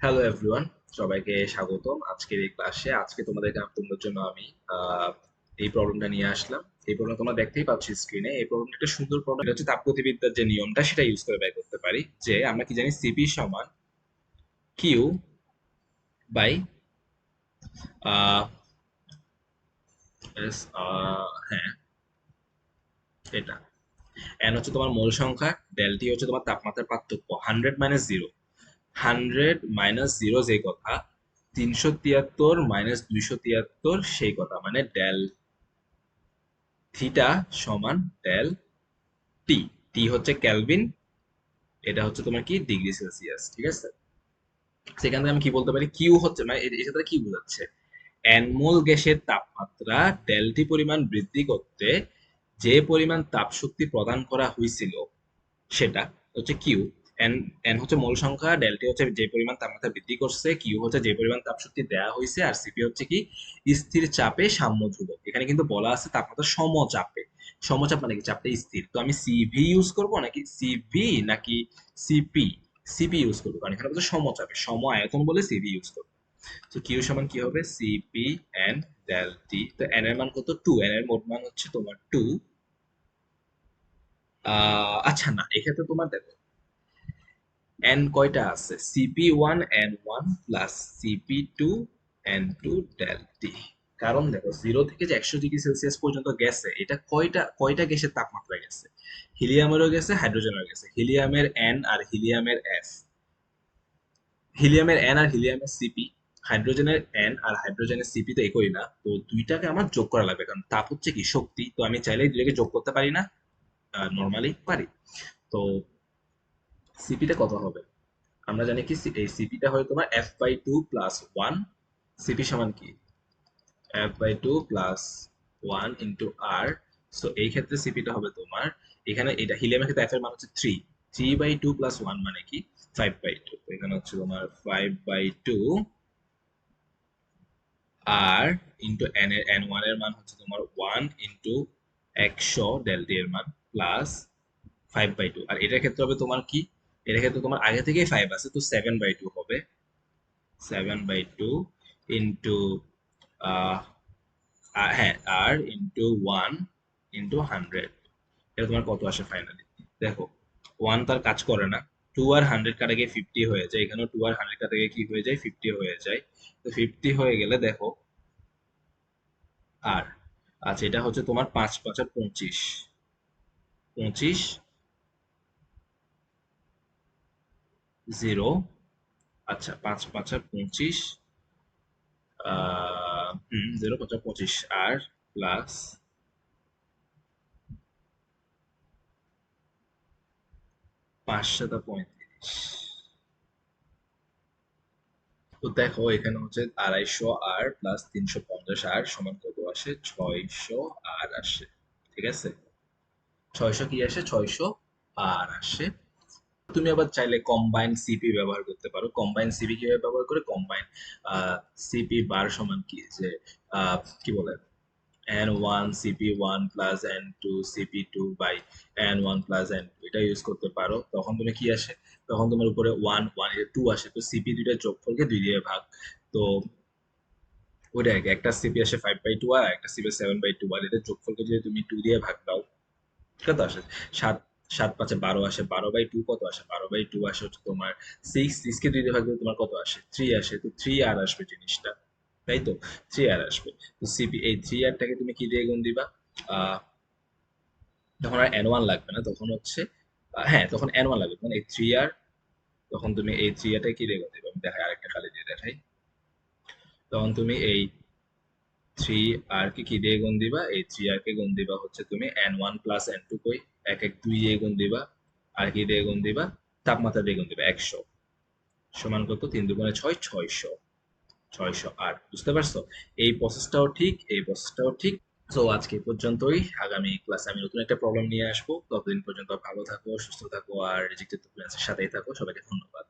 Hello everyone, সবাইকে স্বাগতম আজকের এই ক্লাসে। আজকে তোমাদের জন্য আমি আহ, এই প্রবলেমটা নিয়ে আসলাম। এই প্রবলেম তোমরা দেখতেই পাচ্ছ স্ক্রিনে। এই প্রবলেমটা একটা সুন্দর প্রবলেম। এটা হচ্ছে তাপগতিবিদ্যার যে নিয়মটা সেটা ইউজ করে বের করতে পারি। যে আমরা কি জানি সিপি সমান কিউ বাই হ্যাঁ, এটা এন হচ্ছে তোমার মোল সংখ্যা, ডেল টি হচ্ছে তোমার তাপমাত্রার পার্থক্য। 100 - 0, 100 - 0 যে কথা, 373 - 273 সেই কথা, মানে ডেল থিটা সমান ডেল টি। টি হচ্ছে কেলভিন, এটা হচ্ছে তোমার কি ডিগ্রি সেলসিয়াস, ঠিক আছে। সেখান থেকে আমি কি বলতে পারি, কিউ হচ্ছে মানে এর সাথে কি বোঝাচ্ছে, অ্যানমোল গ্যাসের তাপমাত্রা ডেলটি পরিমাণ বৃদ্ধি করতে যে পরিমাণ তাপশক্তি প্রদান করা হয়েছিল সেটা হচ্ছে কিউ। এন এন হচ্ছে মোল সংখ্যা, ডেলটি হচ্ছে যে পরিমাণ তাপমাত্রা বৃদ্ধি করছে, কিউ হচ্ছে যে পরিমাণ তাপশক্তি দেওয়া হয়েছে, আর সিপি হচ্ছে কি স্থির চাপে সাম্য ধ্রুবক। এখানে কিন্তু বলা আছে তাপমাত্রা সমচাপে। সমচাপ মানে কি, চাপটা স্থির। তো আমি সিভি ইউজ করব নাকি সিভি নাকি সিপি? সিপি ইউজ করবো, কারণ এখানে বলছে সমচাপে, সম আয়তন বলে সিভি ইউজ করবো। তো কিউ সমান কি হবে, সিপি এন ডেল টি। তো এন এর মান কত, 2। এন এর মোট মান হচ্ছে তোমার 2। আচ্ছা না, এক্ষেত্রে তোমার দেখো এন কয়টা আছে, CP1 N1 plus CP2 N2 del T. কারণ দেখো 0 থেকে যে 100 ডিগ্রি সেলসিয়াস পর্যন্ত গেছে, এটা কয়টা কয়টা গ্যাসের তাপমাত্রা গেছে, হিলিয়ামেরও গেছে, হাইড্রোজেনেরও গেছে। হিলিয়ামের এন আর হিলিয়ামের এফ, হিলিয়ামের এন আর হিলিয়ামের সিপি, হাইড্রোজেনের এন আর হাইড্রোজেনের সিপি তো একই না। তো দুইটাকে আমার যোগ করা লাগবে, কারণ তাপ হচ্ছে কি শক্তি। তো আমি চাইলেই দুইটাকে যোগ করতে পারি না, নর্মালি পারি। তো সিপিটা কত হবে, আমরা জানি কি এই সিপিটা হয় তোমার F/2 + 1। সিপি সমান কি F/2 + 1 × R। সো এই ক্ষেত্রে সিপিটা হবে তোমার, এখানে এটা হিলিয়ামের ক্ষেত্রে এফ এর মান হচ্ছে 3, 3/2 + 1 মানে কি 5/2। তো এখানে হচ্ছে তোমার 5/2 আর ইন্টু এন এর N1 এর মান হচ্ছে তোমার 1 × 100 ডেলটি এর মান প্লাস 5/2। আর এটার ক্ষেত্রে হবে তোমার কি, এটার ক্ষেত্রে তোমার আগে থেকেই 5 আছে, তো 7/2 হবে। 7/2 ইন্টু হ্যাঁ আর ইন্টু 1 × 100। এটা তোমার কত আসে ফাইনালি, দেখো 1 তার কাজ করে না, 2 আর 100 কাটা গিয়ে 50 হয়ে যায়, এখানেও 2 আর 100 কাটা গিয়ে কি হয়ে যায়, 50 হয়ে যায়। তো 50 হয়ে গেলে দেখো আর, আচ্ছা এটা হচ্ছে তোমার 5×5 = 25, 25 0। আচ্ছা 5×5 = 25, 0×5 = 25 আর প্লাস 5×7 = 35। তো দেখো এখানে হচ্ছে 250 আর প্লাস 350 আর সমান কত আসে, 600 আর আসে, ঠিক আছে। 600 কি আসে, 600 আর আসে। তুমি আবার চাইলে কম্বাইন সিপি ব্যবহার করতে পারো। কম্বাইন সিপি কিভাবে ব্যবহার করে, কম্বাইন সিপি বার সমান কি, যে কি বলে N1 CP1 plus N2 CP2 by N1 plus N2, এটা ইউজ করতে পারো। তখন তুমি কি আসে, তখন তোমার উপরে 1 1 এর 2 আসে। তো সিপি দুইটা যোগফলকে 2 দিয়ে ভাগ। তো ওইটা আর কি, একটা সিপি আসে 5/2 আর একটা সিপি 7/2, আর এদের যোগফলকে যদি তুমি 2 দিয়ে ভাগ দাও কত আসে, 7। 7×5 = 12 আসে, 12/2 কত আসে, 12/2 আসে হচ্ছে তোমার 6। 6 কে 2 দিয়ে ভাগ দিলে তোমার কত আসে, 3 আসে। তো 3 আর আসবে জিনিসটা, তাই তো, 3 আর আসবে। তো সিপি এই 3 আরটাকে তুমি কি দিয়ে গুণ দিবা, আহ তখন আর N1 লাগবে না, তখন হচ্ছে হ্যাঁ তখন N1 লাগবে, তখন এই 3 আর, তখন তুমি এই 3 আরটাকে কি দিয়ে গুণ দিবা, আমি দেখাই আরেকটা খালি দিয়ে দেখাই। তখন তুমি এই 3 আর কে কি দিয়ে গুণ দিবা, এই 3 আর কে গুণ দিবা হচ্ছে তুমি N1 প্লাস N2 কই, 2 দিয়ে গুণ দিবা, আর কি দিয়ে গুণ দিবা, তাপমাত্রা দিয়ে গুণ দিবা 100, সমান কত, 3×2 = 6, 600। 600 আর, বুঝতে পারছো। এই প্রসেসটাও ঠিক, এই প্রসেসটাও ঠিক। সো আজকে এই পর্যন্তই, আগামী ক্লাসে আমি নতুন একটা প্রবলেম নিয়ে আসবো। ততদিন পর্যন্ত ভালো থাকো, সুস্থ থাকো, আর রিজেক্টেড ফ্রিল্যান্সের সাথেই থাকো। সবাইকে ধন্যবাদ।